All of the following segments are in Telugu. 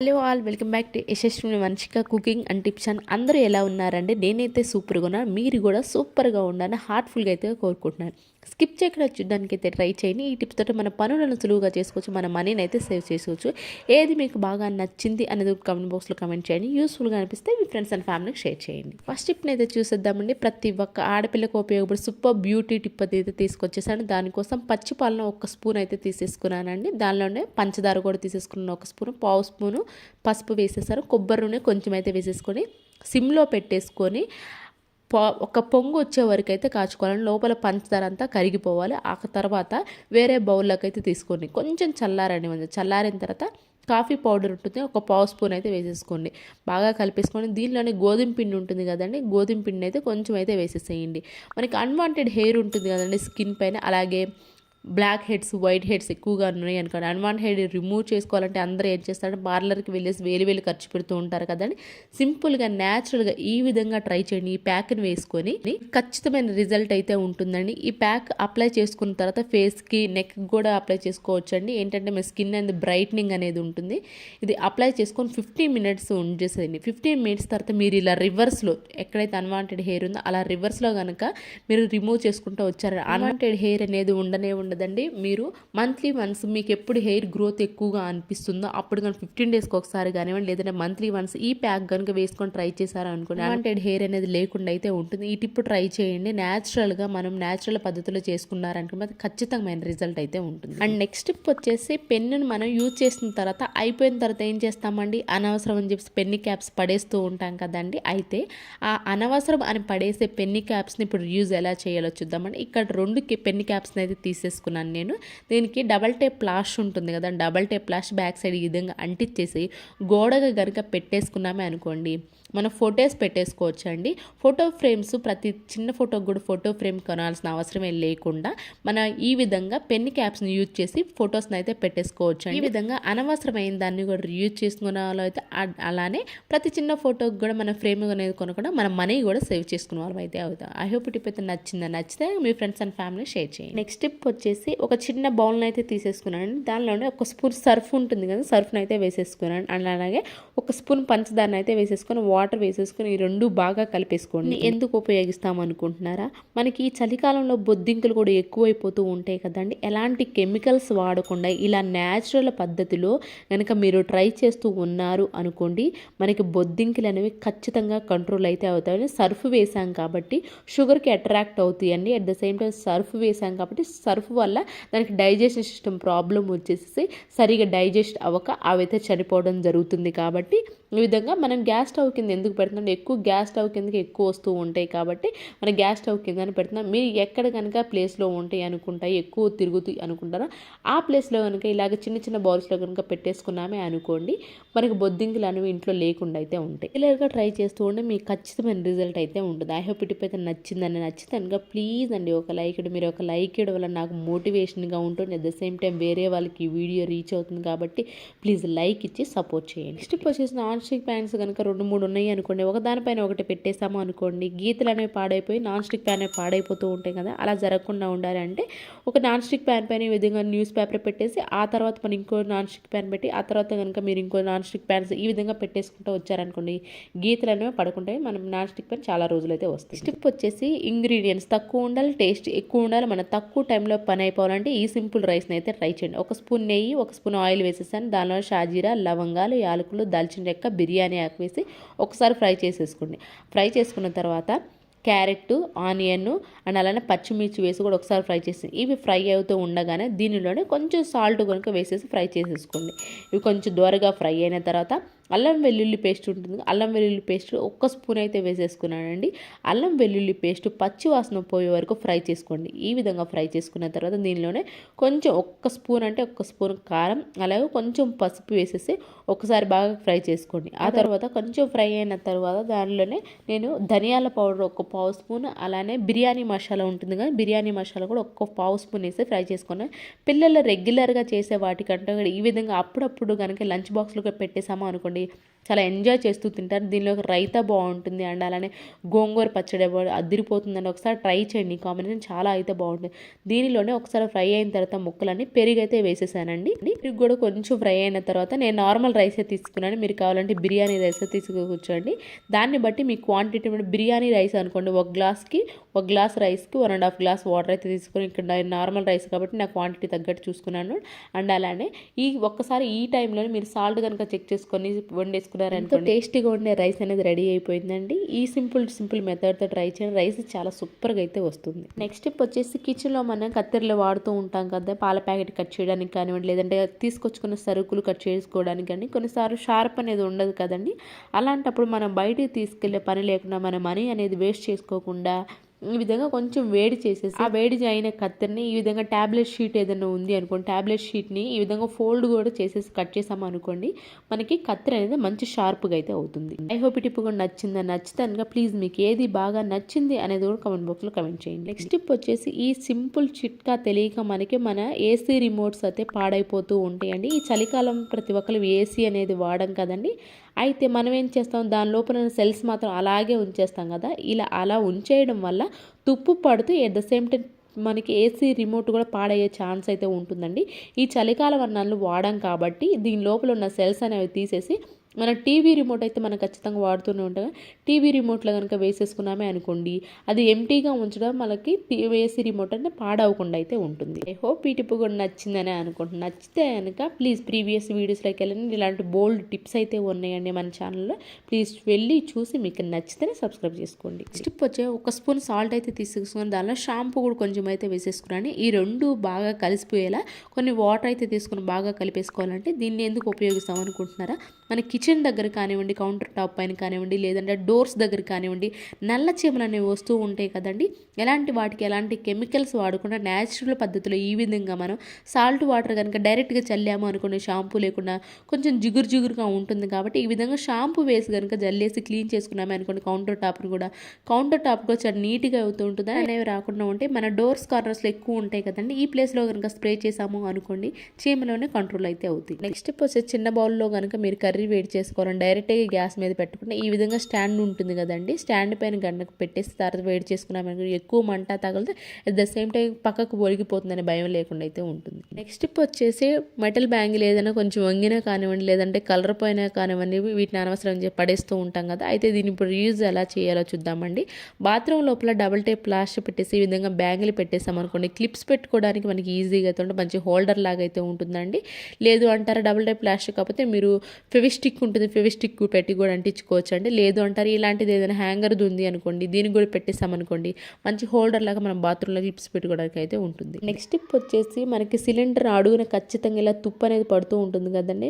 Hello all welcome back to Yashaswini Vamshika cooking and tips and అందరూ ఎలా ఉన్నారండి? నేనైతే సూపర్గా ఉన్నాను. మీరు కూడా సూపర్గా ఉండాలని హార్ట్ఫుల్గా అయితే కోరుకుంటున్నాను. స్కిప్ చేయకుండా చూడడానికి అయితే ట్రై చేయండి. ఈ టిప్స్ తోటి మన పనులను సులువుగా చేసుకోవచ్చు, మన మనీని అయితే సేవ్ చేసుకోవచ్చు. ఏది మీకు బాగా నచ్చింది అనేది కామెంట్ బాక్స్లో కామెంట్ చేయండి. యూస్ఫుల్గా అనిపిస్తే మీ ఫ్రెండ్స్ అండ్ ఫ్యామిలీకి షేర్ చేయండి. ఫస్ట్ టిప్ని అయితే చూసేద్దామండి. ప్రతి ఒక్క ఆడపిల్లకు ఉపయోగపడే సూపర్ బ్యూటీ టిప్ అయితే తీసుకొచ్చేసాను. దానికోసం పచ్చి పాలను ఒక స్పూన్ అయితే తీసేసుకున్నానండి. దానిలోనే పంచదార కూడా తీసేసుకున్నాను ఒక స్పూను, పావు స్పూను పసుపు వేసేసారు. కొబ్బరి నూనె కొంచెం అయితే వేసేసుకొని సిమ్లో పెట్టేసుకొని ఒక పొంగు వచ్చే వరకు అయితే కాచుకోవాలని, లోపల పంచదార అంతా కరిగిపోవాలి. ఆ తర్వాత వేరే బౌల్లోకి అయితే తీసుకోండి. కొంచెం చల్లారిన తర్వాత కాఫీ పౌడర్ ఉంటుంది, ఒక పావు స్పూన్ అయితే వేసేసుకోండి. బాగా కలిపేసుకొని దీనిలోనే గోధుమ పిండి ఉంటుంది కదండి, గోధుమ పిండి అయితే కొంచెం అయితే వేసేసేయండి. మనకి అన్వాంటెడ్ హెయిర్ ఉంటుంది కదండి స్కిన్ పైన, అలాగే బ్లాక్ హెడ్స్, వైట్ హెడ్స్ ఎక్కువగా ఉన్నాయి అనుకోండి. అన్వాంటెడ్ హెయిర్ రిమూవ్ చేసుకోవాలంటే అందరూ ఏం చేస్తారంటే పార్లర్కి వెళ్ళేసి వేలు ఖర్చు పెడుతూ ఉంటారు కదండి. సింపుల్గా న్యాచురల్గా ఈ విధంగా ట్రై చేయండి. ఈ ప్యాక్ని వేసుకొని ఖచ్చితమైన రిజల్ట్ అయితే ఉంటుందండి. ఈ ప్యాక్ అప్లై చేసుకున్న తర్వాత ఫేస్కి, నెక్ కూడా అప్లై చేసుకోవచ్చు అండి. ఏంటంటే మీ స్కిన్ అనేది బ్రైట్నింగ్ అనేది ఉంటుంది. ఇది అప్లై చేసుకొని 15 మినిట్స్ ఉంచేసేయండి. 15 మినిట్స్ తర్వాత మీరు ఇలా రివర్స్లో, ఎక్కడైతే అన్వాంటెడ్ హెయిర్ ఉందో అలా రివర్స్లో కనుక మీరు రిమూవ్ చేసుకుంటూ వచ్చారు. అన్వాంటెడ్ హెయిర్ అనేది ఉండనే ఉండదండి. మీరు మంత్లీ వన్స్ మీకు ఎప్పుడు హెయిర్ గ్రోత్ ఎక్కువగా అనిపిస్తుందో అప్పుడు కానీ 15 డేస్కి ఒకసారి కానివ్వండి, లేదంటే మంత్లీ వన్స్ ఈ ప్యాక్ కనుక వేసుకొని ట్రై చేశారు అనుకోండి, అన్వాంటెడ్ హెయిర్ అనేది లేకుండా అయితే ఉంటుంది. ఈ టిప్ ట్రై చేయండి. న్యాచురల్గా మనం న్యాచురల్ పద్ధతిలో చేసుకున్నారనుకుంటే ఖచ్చితమైన రిజల్ట్ అయితే ఉంటుంది. అండ్ నెక్స్ట్ టిప్ వచ్చేసి పెన్నును మనం యూజ్ చేసిన తర్వాత అయిపోయిన తర్వాత ఏం చేస్తామండి, అనవసరం అని చెప్పి పెన్ని క్యాప్స్ పడేస్తూ ఉంటాం కదండి. అయితే ఆ అనవసరం అని పడేసే పెన్ని క్యాప్స్ని ఇప్పుడు యూజ్ ఎలా చేయాలో చూద్దామండి. ఇక్కడ 2 పెన్ని క్యాప్స్ని అయితే తీసేసుకున్నాను నేను. దీనికి డబల్ టేప్ ప్లాష్ ఉంటుంది కదా, డబల్ టేప్ ప్లాష్ బ్యాక్ సైడ్ ఈ విధంగా అంటించేసి గోడగా కనుక పెట్టేసుకున్నామే అనుకోండి, మనం ఫొటోస్ పెట్టేసుకోవచ్చు అండి. ఫోటో ఫ్రేమ్స్ ప్రతి చిన్న ఫోటోకి కూడా ఫోటో ఫ్రేమ్ కొనాల్సిన అవసరమే లేకుండా మన ఈ విధంగా పెన్ క్యాప్స్ని యూజ్ చేసి ఫొటోస్ని అయితే పెట్టేసుకోవచ్చు. ఈ విధంగా అనవసరమైన దాన్ని కూడా యూజ్ చేసుకునే వాళ్ళు అయితే అలానే ప్రతి చిన్న ఫోటోకి కూడా మన ఫ్రేమ్ అనేది కొనకుండా మన మనీ కూడా సేవ్ చేసుకునే వాళ్ళు అయితే అవుతాం. ఐ హోప్ టిప్ అయితే నచ్చితే మీ ఫ్రెండ్స్ అండ్ ఫ్యామిలీ షేర్ చేయండి. నెక్స్ట్ టిప్ వచ్చేసి ఒక చిన్న బౌల్ని అయితే తీసేసుకున్నాను. దానిలోనే ఒక స్పూన్ సర్ఫ్ ఉంటుంది కదా, సర్ఫ్ని అయితే వేసేసుకున్నాను. అండ్ అలాగే ఒక స్పూన్ పంచదారని అయితే వేసేసుకొని వాటర్ వేసేసుకొని ఈ రెండు బాగా కలిపేసుకోండి. ఎందుకు ఉపయోగిస్తాం అనుకుంటున్నారా? మనకి ఈ చలికాలంలో బొద్దింకలు కూడా ఎక్కువైపోతూ ఉంటాయి కదండి. ఎలాంటి కెమికల్స్ వాడకుండా ఇలా న్యాచురల్ పద్ధతిలో కనుక మీరు ట్రై చేస్తూ ఉన్నారు అనుకోండి, మనకి బొద్దింకలు అనేవి ఖచ్చితంగా కంట్రోల్ అయితే అవుతాయి. సర్ఫ్ వేసాం కాబట్టి షుగర్కి అట్రాక్ట్ అవుతాయండి. At the same time Surf వేసాం కాబట్టి సర్ఫ్ వల్ల దానికి డైజెషన్ సిస్టమ్ ప్రాబ్లం వచ్చేసి సరిగా డైజెస్ట్ అవ్వక అవైతే చనిపోవడం జరుగుతుంది. కాబట్టి ఈ విధంగా మనం గ్యాస్ స్టవ్ కింద ఎందుకు పెడుతున్నాం, ఎక్కువ గ్యాస్ స్టవ్ కిందకి ఎక్కువ వస్తూ ఉంటాయి కాబట్టి మనం గ్యాస్ స్టవ్ కింద పెడుతున్నాం. మీరు ఎక్కడ కనుక ప్లేస్లో ఉంటాయి అనుకుంటాయి, ఎక్కువ తిరుగుతాయి అనుకుంటారో ఆ ప్లేస్లో కనుక ఇలాగ చిన్న చిన్న బౌల్స్లో కనుక పెట్టేసుకున్నామే అనుకోండి, మనకి బొద్దింకలు అనేవి ఇంట్లో లేకుండా అయితే ఉంటాయి. రెగ్యులర్గా ట్రై చేస్తూ ఉంటే మీకు ఖచ్చితమైన రిజల్ట్ అయితే ఉంటుంది. ఐ హోప్ టిప్ అయితే నచ్చితే కనుక ప్లీజ్ అండి ఒక లైక్ ఇవ్వండి. మీరు ఒక లైక్ ఇవ్వడం వల్ల నాకు మోటివేషన్గా ఉంటుంది. అట్ ద సేమ్ టైం వేరే వాళ్ళకి ఈ వీడియో రీచ్ అవుతుంది కాబట్టి ప్లీజ్ లైక్ ఇచ్చి సపోర్ట్ చేయండి. నెక్స్ట్ వచ్చేసి నాన్ స్టిక్ ప్యాన్స్ కనుక 2-3 ఉన్నాయి అనుకోండి, ఒకదానిపైన ఒకటి పెట్టేసాము అనుకోండి, గీతలు అనేవి పాడైపోయి నాన్ స్టిక్ ప్యాన్ పాడైపోతూ ఉంటాయి కదా. అలా జరగకుండా ఉండాలి అంటే ఒక నాన్ స్టిక్ ప్యాన్ పైన ఈ విధంగా న్యూస్ పేపర్ పెట్టేసి ఆ తర్వాత మనం ఇంకో నాన్ స్టిక్ ప్యాన్ పెట్టి ఆ తర్వాత కనుక మీరు ఇంకో నాన్ స్టిక్ ప్యాన్స్ ఈ విధంగా పెట్టేసుకుంటూ వచ్చారనుకోండి, గీతలు అనేవి పడుకుంటాయి. మనం నాన్ స్టిక్ ప్యాన్ చాలా రోజులైతే వస్తాయి. స్టిప్ వచ్చేసి ఇంగ్రీడియంట్స్ తక్కువ ఉండాలి, టేస్ట్ ఎక్కువ ఉండాలి. మన తక్కువ టైంలో పని అయిపోవాలంటే ఈ సింపుల్ రైస్ని అయితే ట్రై చేయండి. ఒక స్పూన్ నెయ్యి, ఒక స్పూన్ ఆయిల్ వేసేసాను. దానిలో షాజీరా, లవంగాలు, యాలకులు, దాల్చిన చెక్క, బిర్యానీ ఆకు వేసి ఒకసారి ఫ్రై చేసేసుకోండి. ఫ్రై చేసుకున్న తర్వాత క్యారెట్, ఆనియన్ అండ్ అలానే పచ్చిమిర్చి వేసి కూడా ఒకసారి ఫ్రై చేసి ఇవి ఫ్రై అవుతూ ఉండగానే దీనిలోనే కొంచెం సాల్ట్ కనుక వేసేసి ఫ్రై చేసేసుకోండి. ఇవి కొంచెం దూరగా ఫ్రై అయిన తర్వాత అల్లం వెల్లుల్లి పేస్ట్ ఉంటుంది, అల్లం వెల్లుల్లి పేస్ట్ ఒక్క స్పూన్ అయితే వేసేసుకున్నానండి. అల్లం వెల్లుల్లి పేస్ట్ పచ్చి వాసన పోయే వరకు ఫ్రై చేసుకోండి. ఈ విధంగా ఫ్రై చేసుకున్న తర్వాత దీనిలోనే కొంచెం ఒక్క స్పూన్ కారం, అలాగే కొంచెం పసుపు వేసేసి ఒకసారి బాగా ఫ్రై చేసుకోండి. ఆ తర్వాత కొంచెం ఫ్రై అయిన తర్వాత దానిలోనే నేను ధనియాల పౌడర్ ఒక పావు స్పూన్, అలానే బిర్యానీ మసాలా ఉంటుంది కదా, బిర్యానీ మసాలా కూడా ఒక్క పావు స్పూన్ వేసి ఫ్రై చేసుకున్నాను. పిల్లలు రెగ్యులర్గా చేసే వాటికంటే ఈ విధంగా అప్పుడప్పుడు కనుక లంచ్ బాక్స్లో పెట్టేసామో అనుకోండి, అనుకోండి చాలా ఎంజాయ్ చేస్తూ తింటారు. దీనిలో రైతా బాగుంటుంది అండ్ అలానే గోంగూర పచ్చడి అదిరిపోతుందండి. ఒకసారి ట్రై చేయండి, ఈ కాంబినేషన్ చాలా అయితే బాగుంటుంది. దీనిలోనే ఒకసారి ఫ్రై అయిన తర్వాత ముక్కలన్నీ పెరుగు అయితే వేసేసానండి. పెరుగు కూడా కొంచెం ఫ్రై అయిన తర్వాత నేను నార్మల్ రైసే తీసుకున్నాను. మీరు కావాలంటే బిర్యానీ రైస్ తీసుకొచ్చండి. దాన్ని బట్టి మీ క్వాంటిటీ బిర్యానీ రైస్ అనుకోండి, ఒక గ్లాస్ రైస్కి 1.5 గ్లాస్ వాటర్ అయితే తీసుకుని, ఇక్కడ నార్మల్ రైస్ కాబట్టి నా క్వాంటిటీ తగ్గట్టు చూసుకున్నాను. అండ్ అలానే ఒక్కసారి ఈ టైంలో మీరు సాల్ట్ కనుక చెక్ చేసుకొని వండేసుకుని ఎంతో టేస్టీగా ఉండే రైస్ అనేది రెడీ అయిపోయిందండి. ఈ సింపుల్ మెథడ్తో ట్రై చేయండి, రైస్ చాలా సూపర్గా అయితే వస్తుంది. నెక్స్ట్ స్టెప్ వచ్చేసి కిచెన్లో మనం కత్తెరలు వాడుతూ ఉంటాం కదా, పాల ప్యాకెట్ కట్ చేయడానికి కానివ్వండి, లేదంటే తీసుకొచ్చుకున్న సరుకులు కట్ చేసుకోవడానికి కానీ కొన్నిసార్లు షార్ప్ అనేది ఉండదు కదండి. అలాంటప్పుడు మనం బయటికి తీసుకెళ్లే పని లేకుండా మన మనీ అనేది వేస్ట్ చేసుకోకుండా ఈ విధంగా కొంచెం వేడి చేసేసి ఆ వేడి అయిన కత్తెరని ఈ విధంగా ట్యాబ్లెట్ షీట్ ఏదైనా ఉంది అనుకోండి, ట్యాబ్లెట్ షీట్ని ఈ విధంగా ఫోల్డ్ కూడా చేసేసి కట్ చేసాము అనుకోండి, మనకి కత్తెర అనేది మంచి షార్ప్గా అయితే అవుతుంది. ఐ హోప్ ఈ టిప్ కూడా నచ్చితే కనుక ప్లీజ్ మీకు ఏది బాగా నచ్చింది అనేది కూడా కమెంట్ బాక్స్లో కమెంట్ చేయండి. నెక్స్ట్ టిప్ వచ్చేసి ఈ సింపుల్ చిట్కా తెలియక మనకి మన ఏసీ రిమోట్స్ అయితే పాడైపోతూ ఉంటాయండి. ఈ చలికాలం ప్రతి ఒక్కరు ఏసీ అనేది వాడడం కదండి. అయితే మనం ఏం చేస్తాం, దాని లోపల సెల్స్ మాత్రం అలాగే ఉంచేస్తాం కదా. అలా ఉంచేయడం వల్ల తుప్పు పడుతూ ఎట్ ద సేమ్ టైం మనకి ఏసీ రిమోట్ కూడా పాడయ్యే ఛాన్స్ అయితే ఉంటుందండి. ఈ చలికాలం అన్నాళ్ళు వాడాం కాబట్టి దీని లోపల ఉన్న సెల్స్ అనేవి తీసేసి మన టీవీ రిమోట్ అయితే మనం ఖచ్చితంగా వాడుతూనే ఉంటాం. టీవీ రిమోట్లో కనుక వేసేసుకున్నామే అనుకోండి, అది ఎంటీగా ఉంచడం మనకి ఏసీ రిమోట్ అంటే పాడవకుండా అయితే ఉంటుంది. ఐ హోప్ ఈ టిప్ కూడా నచ్చిందని అనుకుంటున్నాను. నచ్చితే కనుక ప్లీజ్ ప్రీవియస్ వీడియోస్లోకి వెళ్ళండి, ఇలాంటి బోల్డ్ టిప్స్ అయితే ఉన్నాయండి మన ఛానల్లో. ప్లీజ్ వెళ్ళి చూసి మీకు నచ్చితేనే సబ్స్క్రైబ్ చేసుకోండి. టిప్ వచ్చే 1 స్పూన్ సాల్ట్ అయితే తీసుకుని దానిలో షాంపూ కూడా కొంచెం అయితే వేసేసుకున్నాను. ఈ రెండు బాగా కలిసిపోయేలా కొన్ని వాటర్ అయితే తీసుకుని బాగా కలిపేసుకోవాలంటే దీన్ని ఎందుకు ఉపయోగిస్తాం అనుకుంటున్నారా, మన కిచెన్ దగ్గర కానివ్వండి, కౌంటర్ టాప్ పైన కానివ్వండి, లేదంటే డోర్స్ దగ్గర కానివ్వండి, నల్ల చీమలు అనేవి వస్తూ ఉంటాయి కదండి. వాటికి ఎలాంటి కెమికల్స్ వాడకుండా న్యాచురల్ పద్ధతిలో ఈ విధంగా మనం సాల్ట్ వాటర్ కనుక డైరెక్ట్గా చల్లాము అనుకోండి, షాంపూ లేకుండా కొంచెం జిగురుగా ఉంటుంది కాబట్టి ఈ విధంగా షాంపూ వేసి కనుక జల్లేసి క్లీన్ చేసుకున్నామే అనుకోండి, కౌంటర్ టాప్ కూడా చాలా నీట్గా అవుతూ ఉంటుంది. అనేవి రాకుండా ఉంటే మన డోర్స్ కార్నర్స్లో ఎక్కువ ఉంటాయి కదండి, ఈ ప్లేస్లో కనుక స్ప్రే చేసాము అనుకోండి, చీమలోనే కంట్రోల్ అయితే అవుతుంది. నెక్స్ట్ వచ్చి చిన్న బౌల్లో కనుక మీరు కర్రీ వేడి చేసుకోవాలని డైరెక్ట్గా గ్యాస్ మీద పెట్టుకుంటే ఈ విధంగా స్టాండ్ ఉంటుంది కదండి, స్టాండ్ పైన గంటకు పెట్టేసి తర్వాత వేడి చేసుకున్నామని ఎక్కువ మంట తగిలితే అట్ ద సేమ్ టైం పక్కకు ఒలిగిపోతుందని భయం లేకుండా అయితే ఉంటుంది. నెక్స్ట్ వచ్చేసి మెటల్ బ్యాంగిల్ ఏదైనా కొంచెం వంగినా కానివ్వండి, లేదంటే కలర్ పోయినా కానివ్వండి, వీటిని అనవసరం పడేస్తూ ఉంటాం కదా. అయితే దీన్ని ఇప్పుడు యూజ్ ఎలా చేయాలో చూద్దామండి. బాత్రూమ్ లోపల డబుల్ టేప్ ప్లాస్టర్ పెట్టేసి ఈ విధంగా బ్యాంగిల్ పెట్టేసాం అనుకోండి, క్లిప్స్ పెట్టుకోవడానికి మనకి ఈజీగా అయితే ఉంటుంది, మంచి హోల్డర్ లాగా అయితే ఉంటుందండి. లేదు అంటారా డబుల్ టేప్ ప్లాస్టర్ కాకపోతే మీరు ఫెవిస్టిక్ ఉంటుంది, ఫెవిస్టిక్ పెట్టి కూడా అంటించుకోవచ్చు అండి. లేదు అంటారు ఇలాంటిది ఏదైనా హ్యాంగర్ది ఉంది అనుకోండి, దీనికి కూడా పెట్టేసామనుకోండి మంచి హోల్డర్ లాగా మనం బాత్రూంలో క్లిప్స్ పెట్టుకోవడానికి అయితే ఉంటుంది. నెక్స్ట్ టిప్ వచ్చేసి మనకి సిలిండర్ అడుగున ఖచ్చితంగా ఇలా తుప్పు అనేది పడుతూ ఉంటుంది కదండి.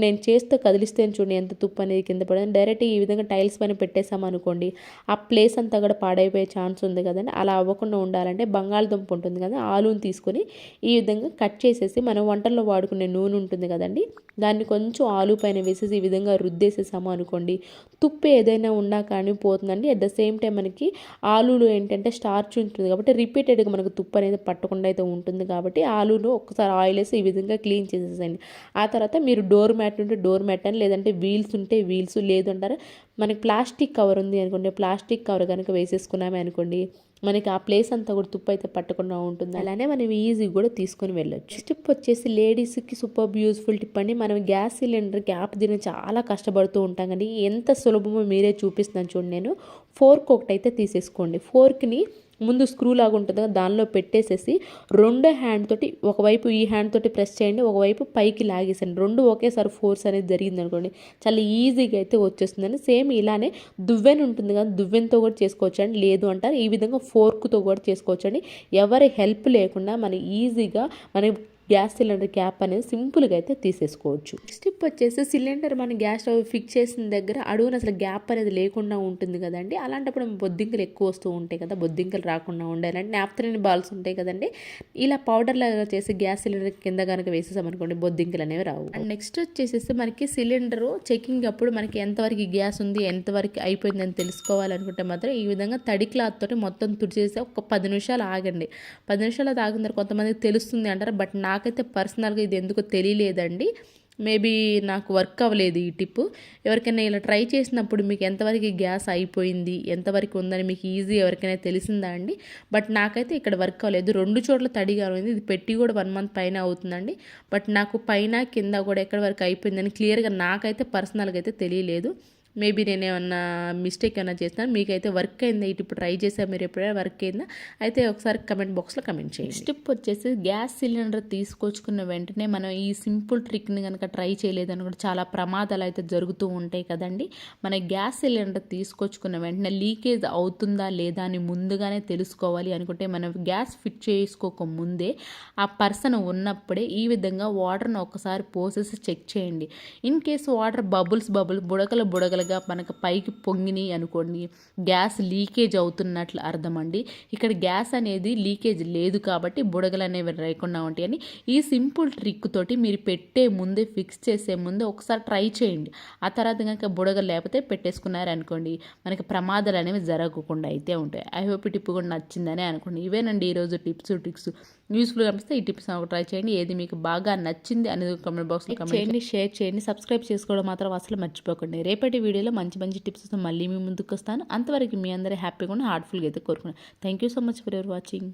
నేను చేస్తే కదిలిస్తే చూడండి ఎంత తుప్పు అనేది కింద పడదు. డైరెక్ట్ ఈ విధంగా టైల్స్ పైన పెట్టేసామనుకోండి, ఆ ప్లేస్ అంతా కూడా పాడైపోయే ఛాన్స్ ఉంది కదండి. అలా అవ్వకుండా ఉండాలంటే బంగాళదుంప ఉంటుంది కదా, ఆలుని తీసుకొని ఈ విధంగా కట్ చేసేసి మనం వంటల్లో వాడుకునే నూనె ఉంటుంది కదండి, దాన్ని కొంచెం ఆలు పైన వేసేసి ఈ విధంగా రుద్దేసేసాము అనుకోండి, తుప్పు ఏదైనా ఉన్నా కానీ పోతుందండి. అట్ ద సేమ్ టైం మనకి ఆలులో ఏంటంటే స్టార్చ్ ఉంటుంది కాబట్టి రిపీటెడ్గా మనకు తుప్పు అనేది పట్టకుండా అయితే ఉంటుంది కాబట్టి ఆలును ఒక్కసారి ఆయిల్ వేసి ఈ విధంగా క్లీన్ చేసేసండి. ఆ తర్వాత మీరు డోర్ మ్యాట్ ఉంటే డోర్ మ్యాట్ అని, లేదంటే వీల్స్ ఉంటే వీల్స్, లేదు అంటారా మనకి ప్లాస్టిక్ కవర్ ఉంది అనుకోండి, ప్లాస్టిక్ కవర్ కనుక వేసేసుకున్నామే అనుకోండి, మనకి ఆ ప్లేస్ అంతా కూడా తుప్పు అయితే పట్టకుండా ఉంటుంది. అలానే మనం ఈజీ కూడా తీసుకొని వెళ్ళొచ్చు. టిప్ వచ్చేసి లేడీస్కి సూపర్ యూస్ఫుల్ టిప్ అండి. మనం గ్యాస్ సిలిండర్ గ్యాప్ తిని చాలా కష్టపడుతూ ఉంటాం కానీ ఎంత సులభమో మీరే చూపిస్తున్నాను చూడండి. నేను ఫోర్క్ ఒకటైతే తీసేసుకోండి, ఫోర్క్ని ముందు స్క్రూ లాగా ఉంటుంది కదా దానిలో పెట్టేసేసి రెండో హ్యాండ్ తోటి ఒకవైపు ఈ హ్యాండ్ తోటి ప్రెస్ చేయండి, ఒకవైపు పైకి లాగేసండి, రెండు ఒకేసారి ఫోర్స్ అనేది జరిగింది అనుకోండి చాలా ఈజీగా అయితే వచ్చేస్తుందండి. సేమ్ ఇలానే దువ్వెన ఉంటుంది కదా, దువ్వెనతో కూడా చేసుకోవచ్చు అండి, లేదు అంటారు ఈ విధంగా ఫోర్క్తో కూడా చేసుకోవచ్చు అండి. ఎవరి హెల్ప్ లేకుండా మనం ఈజీగా మన గ్యాస్ సిలిండర్ క్యాప్ అనేది సింపుల్గా అయితే తీసేసుకోవచ్చు. స్టిప్ వచ్చేసి సిలిండర్ మన గ్యాస్ స్టవ్ ఫిక్స్ చేసిన దగ్గర అడుగున అసలు గ్యాప్ అనేది లేకుండా ఉంటుంది కదండి. అలాంటప్పుడు బొద్దింకలు ఎక్కువ వస్తూ ఉంటాయి కదా, బొద్దింకలు రాకుండా ఉండాలంటే నాప్థలిన్ బాల్స్ ఉంటాయి కదండి, ఇలా పౌడర్ లాగా చేసి గ్యాస్ సిలిండర్ కింద కనుక వేసేసామనుకోండి బొద్దింకలు అనేవి రావు. అండ్ నెక్స్ట్ వచ్చేసి మనకి సిలిండర్ చెకింగ్ అప్పుడు మనకి ఎంతవరకు గ్యాస్ ఉంది ఎంతవరకు అయిపోయిందని తెలుసుకోవాలనుకుంటే మాత్రం ఈ విధంగా తడి క్లాత్ తోటి మొత్తం తుడిచేసి ఒక 10 నిమిషాలు ఆగండి. 10 నిమిషాలు ఆగిన తర్వాత కొంతమందికి తెలుస్తుంది అంటారు, బట్ నాకైతే పర్సనల్గా ఇది ఎందుకో తెలియలేదండి. మేబీ నాకు వర్క్ అవ్వలేదు ఈ టిప్. ఎవరికైనా ఇలా ట్రై చేసినప్పుడు మీకు ఎంతవరకు గ్యాస్ అయిపోయింది, ఎంతవరకు ఉందని మీకు ఈజీ ఎవరికైనా తెలిసిందా అండి? బట్ నాకైతే ఇక్కడ వర్క్ అవ్వలేదు. 2 చోట్ల తడిగా ఉంది. ఇది పెట్టి కూడా 1 మంత్ పైన అవుతుందండి. బట్ నాకు పైన కింద కూడా ఎక్కడి వరకు అయిపోయిందని క్లియర్గా నాకైతే పర్సనల్గా అయితే తెలియలేదు. మేబీ నేనేమన్నా మిస్టేక్ ఏమైనా చేస్తాను. మీకైతే వర్క్ అయిందా? ఇటు ఇప్పుడు ట్రై చేసారు మీరు ఎప్పుడైనా వర్క్ అయిందా? అయితే ఒకసారి కమెంట్ బాక్స్లో కమెంట్ చేయండి. స్టెప్ వచ్చేసి గ్యాస్ సిలిండర్ తీసుకొచ్చుకున్న వెంటనే మనం ఈ సింపుల్ ట్రిక్ని కనుక ట్రై చేయలేదని కూడా చాలా ప్రమాదాలు అయితే జరుగుతూ ఉంటాయి కదండి. మన గ్యాస్ సిలిండర్ తీసుకొచ్చుకున్న వెంటనే లీకేజ్ అవుతుందా లేదా అని ముందుగానే తెలుసుకోవాలి అనుకుంటే మనం గ్యాస్ ఫిట్ చేసుకోక ముందే ఆ పర్సన్ ఉన్నప్పుడే ఈ విధంగా వాటర్ని ఒకసారి పోసేసి చెక్ చేయండి. ఇన్ కేసు వాటర్ బబుల్స్ బుడగలుగా మనకు పైకి పొంగినాయి అనుకోండి, గ్యాస్ లీకేజ్ అవుతున్నట్లు అర్థం అండి. ఇక్కడ గ్యాస్ అనేది లీకేజ్ లేదు కాబట్టి బుడగలు అనేవి లేకుండా ఉంటాయని ఈ సింపుల్ ట్రిక్ తోటి మీరు పెట్టే ముందే ఫిక్స్ చేసే ముందే ఒకసారి ట్రై చేయండి. ఆ తర్వాత కనుక బుడగలు లేకపోతే పెట్టేసుకున్నారు అనుకోండి, మనకి ప్రమాదాలు అనేవి జరగకుండా అయితే ఉంటాయి. ఐ హోప్ ఈ టిప్ కూడా నచ్చిందని అనుకోండి. ఇవేనండి ఈరోజు టిప్స్ ట్రిక్స్. యూస్ఫుల్గా అనిపిస్తే ఈ టిప్స్ ట్రై చేయండి. ఏది మీకు బాగా నచ్చింది అనేది కామెంట్ బాక్స్లో కమెంట్ చేయండి, షేర్ చేయండి, సబ్స్క్రైబ్ చేసుకోవడం మాత్రం అసలు మర్చిపోకండి. రేపటి వీడియోలో మంచి టిప్స్తో మళ్ళీ మీ ముందుకు వస్తాను. అంతవరకు మీ అందరూ హ్యాపీగా ఉన్న హార్ట్ఫుల్గా అయితే కోరుకున్నాను. Thank you so much for your watching.